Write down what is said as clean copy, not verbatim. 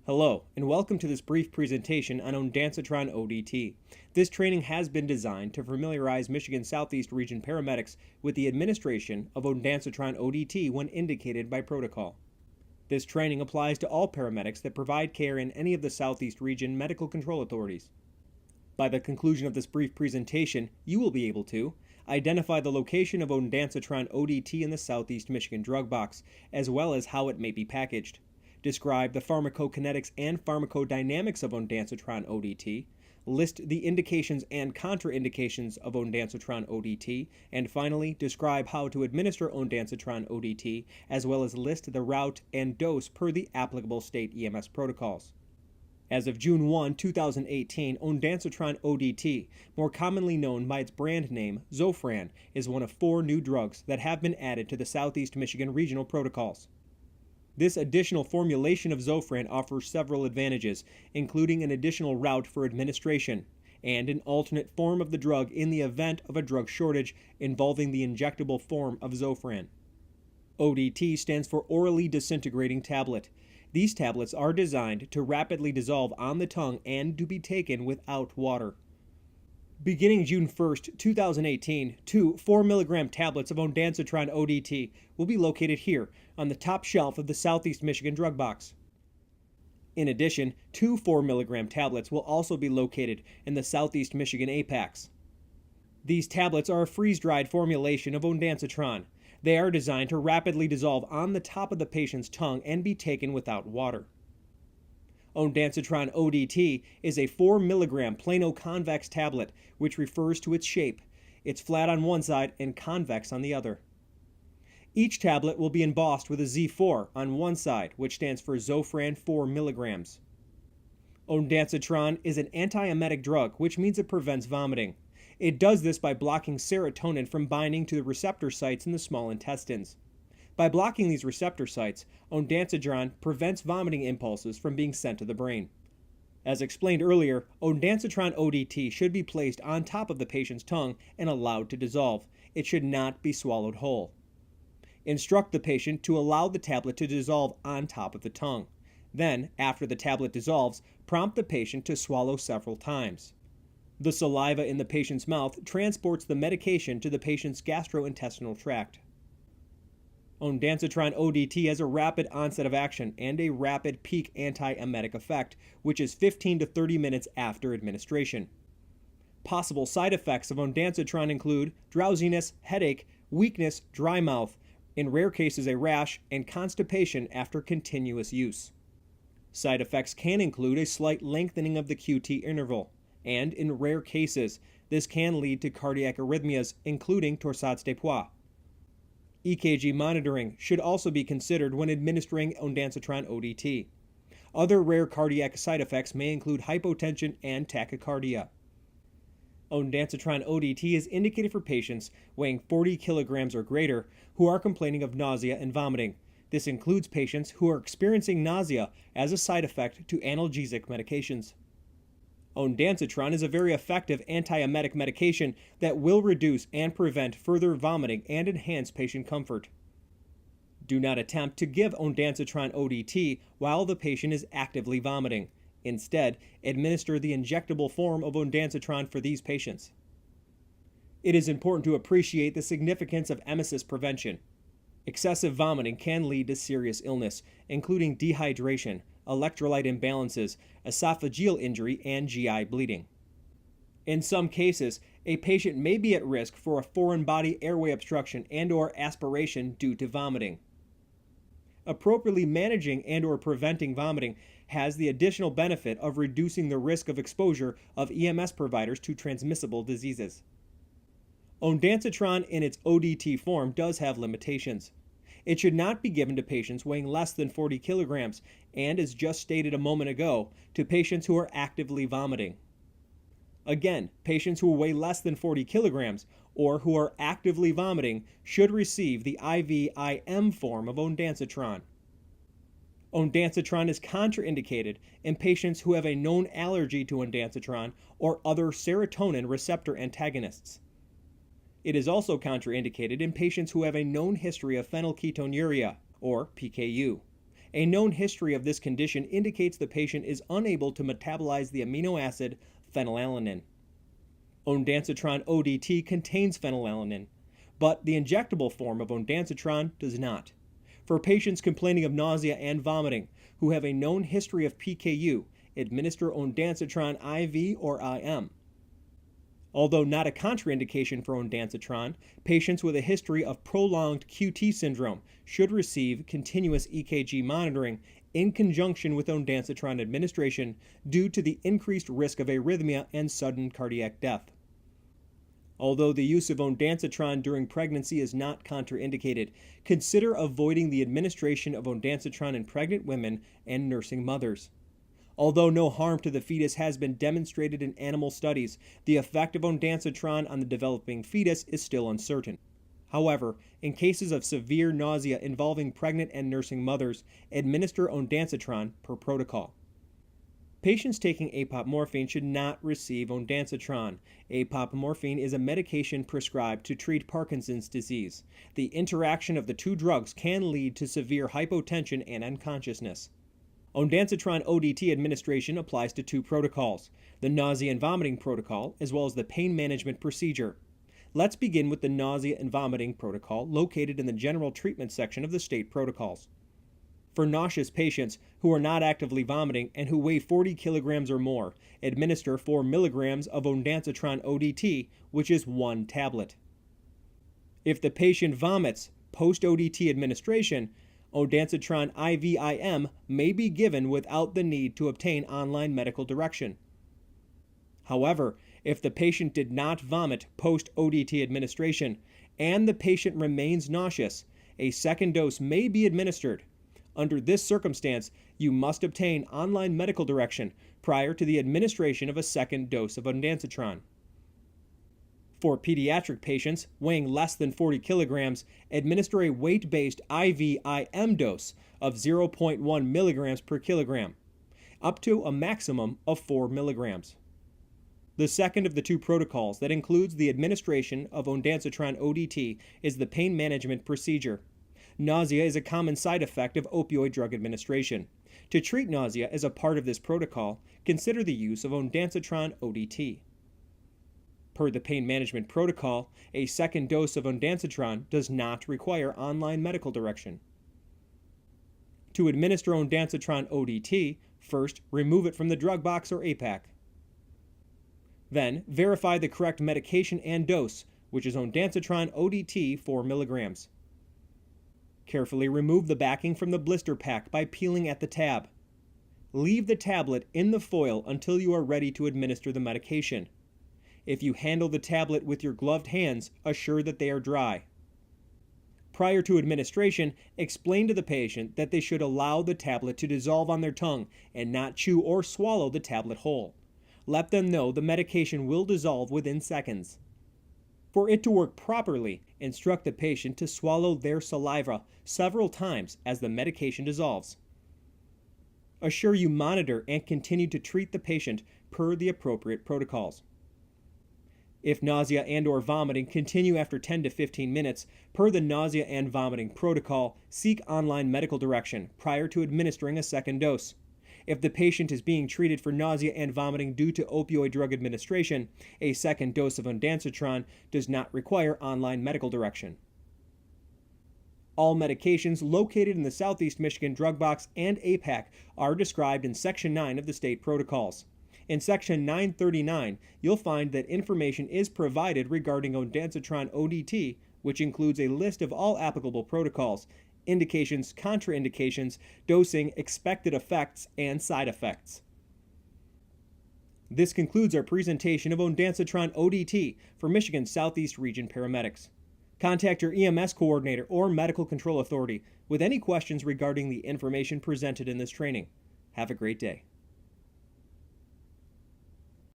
Hello, and welcome to this brief presentation on Ondansetron ODT. This training has been designed to familiarize Michigan Southeast Region paramedics with the administration of Ondansetron ODT when indicated by protocol. This training applies to all paramedics that provide care in any of the Southeast Region medical control authorities. By the conclusion of this brief presentation, you will be able to identify the location of Ondansetron ODT in the Southeast Michigan drug box, as well as how it may be packaged. Describe the pharmacokinetics and pharmacodynamics of Ondansetron ODT, list the indications and contraindications of Ondansetron ODT, and finally, describe how to administer Ondansetron ODT, as well as list the route and dose per the applicable state EMS protocols. As of June 1, 2018, Ondansetron ODT, more commonly known by its brand name Zofran, is one of 4 new drugs that have been added to the Southeast Michigan regional protocols. This additional formulation of Zofran offers several advantages, including an additional route for administration and an alternate form of the drug in the event of a drug shortage involving the injectable form of Zofran. ODT stands for orally disintegrating tablet. These tablets are designed to rapidly dissolve on the tongue and to be taken without water. Beginning June 1, 2018, 2 4 mg tablets of Ondansetron ODT will be located here on the top shelf of the Southeast Michigan drug box. In addition, 2 4 mg tablets will also be located in the Southeast Michigan APACs. These tablets are a freeze-dried formulation of Ondansetron. They are designed to rapidly dissolve on the top of the patient's tongue and be taken without water. Ondansetron ODT is a 4 mg plano-convex tablet, which refers to its shape. It's flat on one side and convex on the other. Each tablet will be embossed with a Z4 on one side, which stands for Zofran 4 mg. Ondansetron is an antiemetic drug, which means it prevents vomiting. It does this by blocking serotonin from binding to the receptor sites in the small intestines. By blocking these receptor sites, Ondansetron prevents vomiting impulses from being sent to the brain. As explained earlier, Ondansetron ODT should be placed on top of the patient's tongue and allowed to dissolve. It should not be swallowed whole. Instruct the patient to allow the tablet to dissolve on top of the tongue. Then, after the tablet dissolves, prompt the patient to swallow several times. The saliva in the patient's mouth transports the medication to the patient's gastrointestinal tract. Ondansetron ODT has a rapid onset of action and a rapid peak antiemetic effect, which is 15 to 30 minutes after administration. Possible side effects of Ondansetron include drowsiness, headache, weakness, dry mouth, in rare cases a rash, and constipation after continuous use. Side effects can include a slight lengthening of the QT interval, and in rare cases, this can lead to cardiac arrhythmias, including torsades de poids. EKG monitoring should also be considered when administering Ondansetron ODT. Other rare cardiac side effects may include hypotension and tachycardia. Ondansetron ODT is indicated for patients weighing 40 kilograms or greater who are complaining of nausea and vomiting. This includes patients who are experiencing nausea as a side effect to analgesic medications. Ondansetron is a very effective antiemetic medication that will reduce and prevent further vomiting and enhance patient comfort. Do not attempt to give Ondansetron ODT while the patient is actively vomiting. Instead, administer the injectable form of Ondansetron for these patients. It is important to appreciate the significance of emesis prevention. Excessive vomiting can lead to serious illness, including dehydration, electrolyte imbalances, esophageal injury, and GI bleeding. In some cases, a patient may be at risk for a foreign body airway obstruction and/or aspiration due to vomiting. Appropriately managing and/or preventing vomiting has the additional benefit of reducing the risk of exposure of EMS providers to transmissible diseases. Ondansetron in its ODT form does have limitations. It should not be given to patients weighing less than 40 kilograms and, as just stated a moment ago, to patients who are actively vomiting. Again, patients who weigh less than 40 kilograms or who are actively vomiting should receive the IV-IM form of Ondansetron. Ondansetron is contraindicated in patients who have a known allergy to Ondansetron or other serotonin receptor antagonists. It is also contraindicated in patients who have a known history of phenylketonuria, or PKU, A known history of this condition indicates the patient is unable to metabolize the amino acid phenylalanine. Ondansetron ODT contains phenylalanine, but the injectable form of ondansetron does not. For patients complaining of nausea and vomiting who have a known history of PKU, administer ondansetron IV or IM. Although not a contraindication for ondansetron, patients with a history of prolonged QT syndrome should receive continuous EKG monitoring in conjunction with ondansetron administration due to the increased risk of arrhythmia and sudden cardiac death. Although the use of ondansetron during pregnancy is not contraindicated, consider avoiding the administration of ondansetron in pregnant women and nursing mothers. Although no harm to the fetus has been demonstrated in animal studies, the effect of ondansetron on the developing fetus is still uncertain. However, in cases of severe nausea involving pregnant and nursing mothers, administer ondansetron per protocol. Patients taking apomorphine should not receive ondansetron. Apomorphine is a medication prescribed to treat Parkinson's disease. The interaction of the two drugs can lead to severe hypotension and unconsciousness. Ondansetron ODT administration applies to two protocols, the nausea and vomiting protocol, as well as the pain management procedure. Let's begin with the nausea and vomiting protocol located in the general treatment section of the state protocols. For nauseous patients who are not actively vomiting and who weigh 40 kilograms or more, administer 4 milligrams of ondansetron ODT, which is 1 tablet. If the patient vomits post-ODT administration, ondansetron IV-IM may be given without the need to obtain online medical direction. However, if the patient did not vomit post-ODT administration and the patient remains nauseous, a second dose may be administered. Under this circumstance, you must obtain online medical direction prior to the administration of a second dose of ondansetron. For pediatric patients weighing less than 40 kilograms, administer a weight-based IV-IM dose of 0.1 milligrams per kilogram, up to a maximum of 4 milligrams. The second of the two protocols that includes the administration of ondansetron ODT is the pain management procedure. Nausea is a common side effect of opioid drug administration. To treat nausea as a part of this protocol, consider the use of ondansetron ODT. Per the pain management protocol, a second dose of ondansetron does not require online medical direction. To administer ondansetron ODT, first remove it from the drug box or APAC. Then verify the correct medication and dose, which is ondansetron ODT 4 milligrams. Carefully remove the backing from the blister pack by peeling at the tab. Leave the tablet in the foil until you are ready to administer the medication. If you handle the tablet with your gloved hands, assure that they are dry. Prior to administration, explain to the patient that they should allow the tablet to dissolve on their tongue and not chew or swallow the tablet whole. Let them know the medication will dissolve within seconds. For it to work properly, instruct the patient to swallow their saliva several times as the medication dissolves. Assure you monitor and continue to treat the patient per the appropriate protocols. If nausea and/or vomiting continue after 10 to 15 minutes, per the nausea and vomiting protocol, seek online medical direction prior to administering a second dose. If the patient is being treated for nausea and vomiting due to opioid drug administration, a second dose of ondansetron does not require online medical direction. All medications located in the Southeast Michigan Drug Box and APAC are described in Section 9 of the state protocols. In Section 939, you'll find that information is provided regarding ondansetron ODT, which includes a list of all applicable protocols, indications, contraindications, dosing, expected effects, and side effects. This concludes our presentation of Ondansetron ODT for Michigan Southeast Region Paramedics. Contact your EMS coordinator or medical control authority with any questions regarding the information presented in this training. Have a great day.